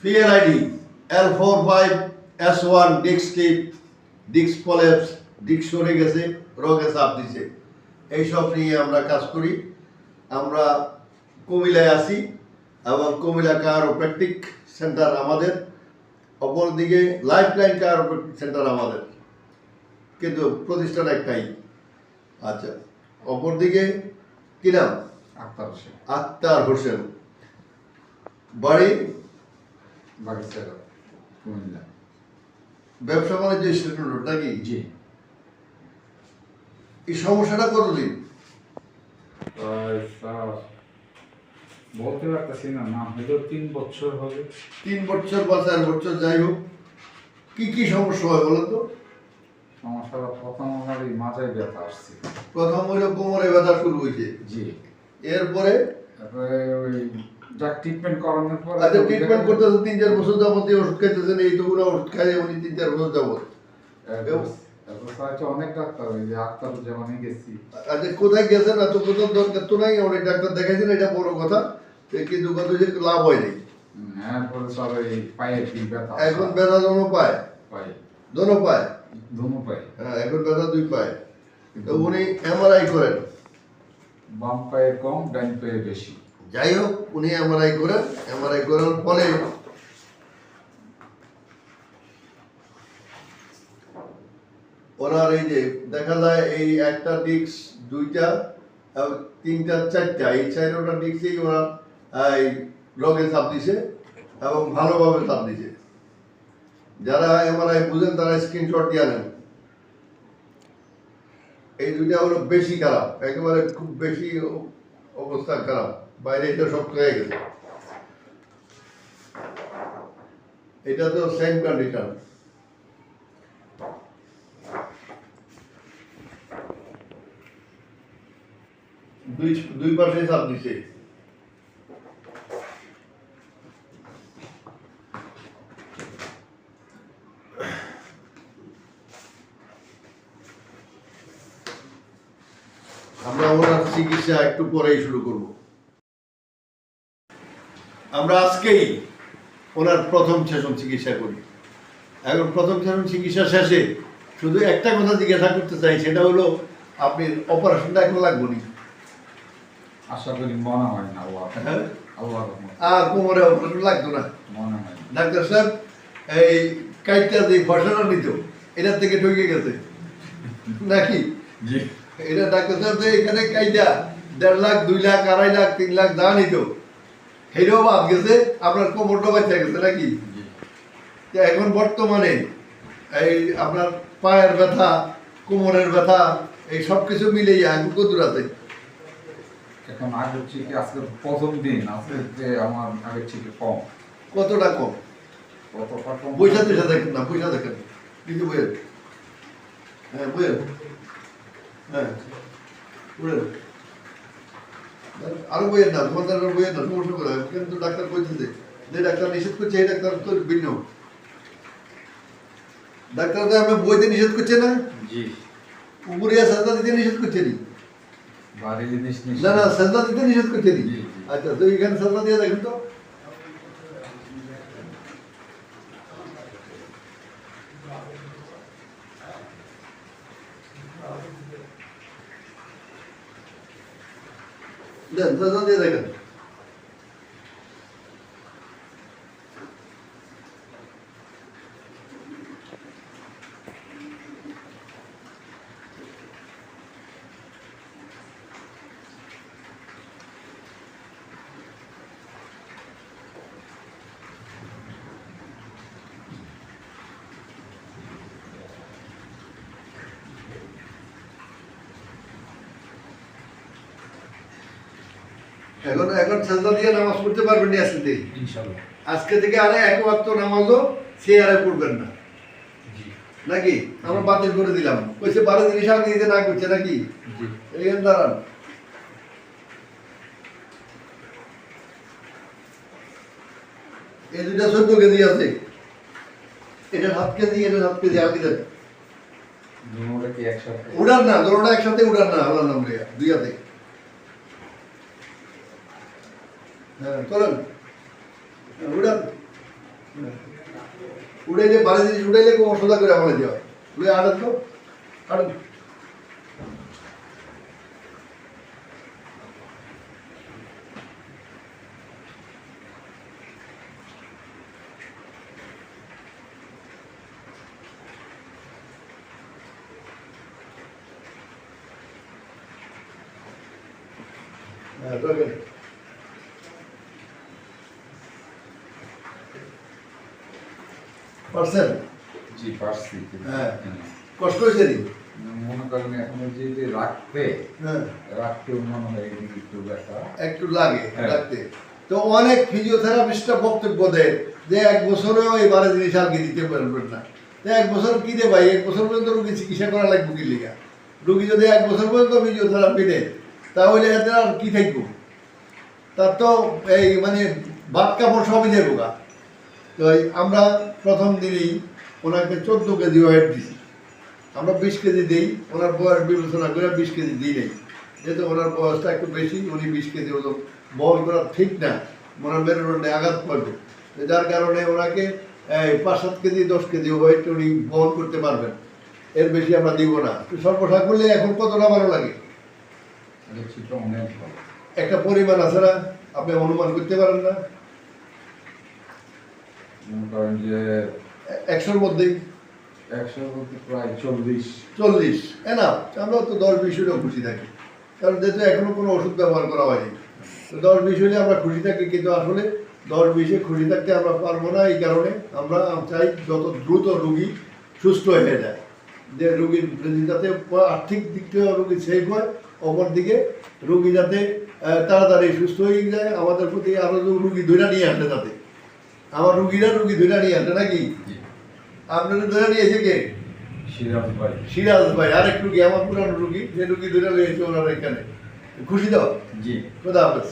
PLID L45S1 disc slip, disc collapse, disc সরে গেছে, রগে চাপ দিছে, এইসব নিয়ে আমরা কাজ করি। আমরা কুমিল্লায় আছি এবং কুমিল্লা কায়োপ্র্যাকটিক সেন্টার আমাদের, অপরদিকে লাইফলাইন কায়োপ্র্যাকটিক সেন্টার আমাদের, কিন্তু প্রতিষ্ঠান একটাই। আচ্ছা, অপরদিকে কি নাম? আক্তার হোসেন। বাড়ি কুমিল্লা। ব্যবসা বাণিজ্য স্টেশন রোড নাকি? জি। এই সমস্যাটা কতদিন? বলতে পারতেছি না, না হয়তো 3 বছর হবে। 3 বছর বা 4 বছর, যাই হোক। কি কি সমস্যা হয় বলো তো? সমস্যাটা প্রথম আমার এই মাথায় ব্যথা আসছে। প্রথম ওই কোমরে ব্যথা শুরু হয়েছে। জি। এরপরে ওই যা ট্রিটমেন্ট করানোর পর, আচ্ছা, ট্রিটমেন্ট করতেছে 3-4 বছর যাবত, ওষুধ খাইতেছেন, এই তো পুরো ওষুধ খাই উনি 3-4 বছর যাবত। অনেক ডাক্তার, ওই যে আক্তার যেমন গেছি। আচ্ছা, কোথায় গেছেন? এত কোথাও দরকার তো নাই, অনেক ডাক্তার দেখাইছেন, এটা বড় কথা, কিন্তু কত যে লাভ হয় নাই। এরপরে সব এই পায়ের ব্যথা। এখন ব্যথা দোনো পায়, দোনো পায়, হ্যাঁ, এখন ব্যথা 2 পায়। তো উনি এমআরআই করেন, বাম পায়ে কম, ডান পায়ে বেশি। যাই হোক, উনি এমআরআই করেন। এমআরআই করার ফলে ওনার এই যে দেখা যায় এই একটা ডিস্ক, 2টা, 3টা, 4টা, এই 4টা ডিস্কই ওনার এই রগে চাপ দিছে এবং ভালোভাবে চাপ দিছে। যারা এমআরআই বুঝেন তারা স্ক্রিনশট দিয়ে নেন। এই 2টা হলো বেশি খারাপ, একেবারে খুব বেশি অবস্থা খারাপ, বাইরে এটা শক্ত হয়ে গেছে। এটা তো সেম কন্ডিশন। দুই পাশে চাপ দিছে। আমরা ওনার চিকিৎসা একটু পরেই শুরু করব। আমরা আজকেই ওনার প্রথম সেশন চিকিৎসা করি। এখন প্রথম সেশন চিকিৎসা শেষে শুধু একটা কথা জিজ্ঞাসা করতে চাই, সেটা হলো আপনি অপারেশনটা এখন লাগবে নি? আশা করি মনে হয় না। আর কোমরে অপারেশন লাগতো না মনে হয়। ডাক্তার সাহেব, এই কাইটটা যে ফসলা নিত এটার থেকে ঢুকে গেছে নাকি? জি। এটা ডাক্তার সাহেব এখানে কাইটা 1.5 লাখ, 2 লাখ, 2.5 লাখ, 3 লাখ যা নিত, সেটাও বাদ গেছে, আপনার কোমরটা বাচ্চা গেছে নাকি? এখন বর্তমানে এই আপনার পায়ের ব্যথা, কোমরের ব্যথা, এই সব কিছু মিলেই এখন কত আছে? এখন আগের থেকে আজকে প্রথম দিন, আজকে আমার আগের থেকে কম। কতটা কম? কতটা কম? পয়সা দেখেন না, পয়সা দেখেন, কিন্তু বইয়ের, হ্যাঁ বইয়ের, হ্যাঁ বইয়ের, আরো বইয়ের না, তোমাদের বইয়ের না, সমস্যা করে কিন্তু ডাক্তার কইতেছে, যে ডাক্তার নিষেধ করছে এই ডাক্তার তো ভিন্ন ডাক্তার। তো আমরা বইতে নিষেধ করছে না? জি। উপরে সাজদা দিতে নিষেধ করছে নি? বাড়ি জিনিস না না, সাজদা দিতে নিষেধ করছে নি? আচ্ছা, তো এখানে সাজদা দিয়ে দেখেন তো। দেন, সাজদা দিয়ে দেখেন। এখন সাজদা দিয়ে নামাজ পড়তে পারবেন না আজকে থেকে? ইনশাআল্লাহ। আজকে থেকে আরে এক ওয়াক্ত নামাজও সে আরে পড়বেন না নাকি? আমরা বাতিল করে দিলাম, কইছে 12 জিনিস আগে দিতে না করছে নাকি? এইখানে দাঁড়ান। এই 2টা 14 কেজি আছে, এটা 7 কেজি, এটা 7 কেজি, আর কি দেন? দুটোটা কি একসাথে? উড়ান না, দুটোটা একসাথে উড়ান না, আল্লাহর নাম লইয়া, 2 হাতে। হ্যাঁ করেন, উড়ান। উড়াইলে বাড়ি জিনিস উড়াইলে কোনো সোজা করে আমাকে দেওয়া হয় উড়ে আড়ান তো আড়ান হ্যাঁ দরকার পারছেন জি পারছি হ্যাঁ। কষ্ট হয়েছে নি মনে করেন এখন ওই যে রাখতে হ্যাঁ রাখতে মনে হয় এদিকে একটু ব্যথা একটু লাগে হ্যাঁ। রাখতে তো অনেক ফিজিওথেরাপিস্টরা বক্তব্য দেয় যে 1 বছরেও এই বারে জিনিস আর কি দিতে পারবেন না তো 1 বছর কি দে ভাই 1 বছর পর্যন্ত রুগী চিকিৎসা করা লাগবে কি লিগা রুগী যদি 1 বছর পর্যন্ত ফিজিওথেরাপি নেয় তাহলে এতে আর কি থাকবো তার তো এই মানে ভাত কাপড় সবই যাবো গা তো আমরা প্রথম দিনেই ওনাকে 14 কেজি ওয়েট দিছি আমরা 20 কেজি দিই ওনার বয়স বিবেচনা করে 20 কেজি দিই নেই যেহেতু ওনার বয়সটা একটু বেশি উনি 20 কেজি ওজন বহন করা ঠিক না ওনার মেরুদণ্ডে আঘাত পড়বে তো যার কারণে ওনাকে 5-7 কেজি 10 কেজি ওয়েট উনি বহন করতে পারবেন এর বেশি আমরা দিব না তো সর্বসা করলে এখন কতটা ভালো লাগে আগের ছিটটা অনেক ভালো একটা পরিমাণ আছে না আপনি অনুমান করতে পারেন না মনে করেন যে 100-র মধ্যেই 100 বলতে প্রায় 40 40 এনা আমরা তো 10-20 হলেও খুশি থাকি কারণ যেহেতু এখনো কোনো ওষুধ ব্যবহার করা হয়নি তো 10-20 হলে আমরা খুশি থাকি কিন্তু আসলে 10-20-এ খুশি থাকতে আমরা পারবো না এই কারণে আমরা চাই যত দ্রুত রুগী সুস্থ হয়ে যায় যে রুগীর যাতে আর্থিক দিক থেকে রুগী সেভ হয় অপর দিকে রুগী যাতে তাড়াতাড়ি সুস্থ হয়ে যায় আমাদের প্রতি আরও রুগী ধরে নিয়ে আসে যাতে আমার রুগীরা রুগী ধরে নিয়ে আসে নাকি আপনাদের ধরে নিয়ে এসে কে সিরাজ ভাই সিরাজ ভাই আরেক রুগী আমার পুরানো রুগী যে রুগী ধরে নিয়ে এসে ওনারা এখানে খুশি দাও জি খোদা হাফেজ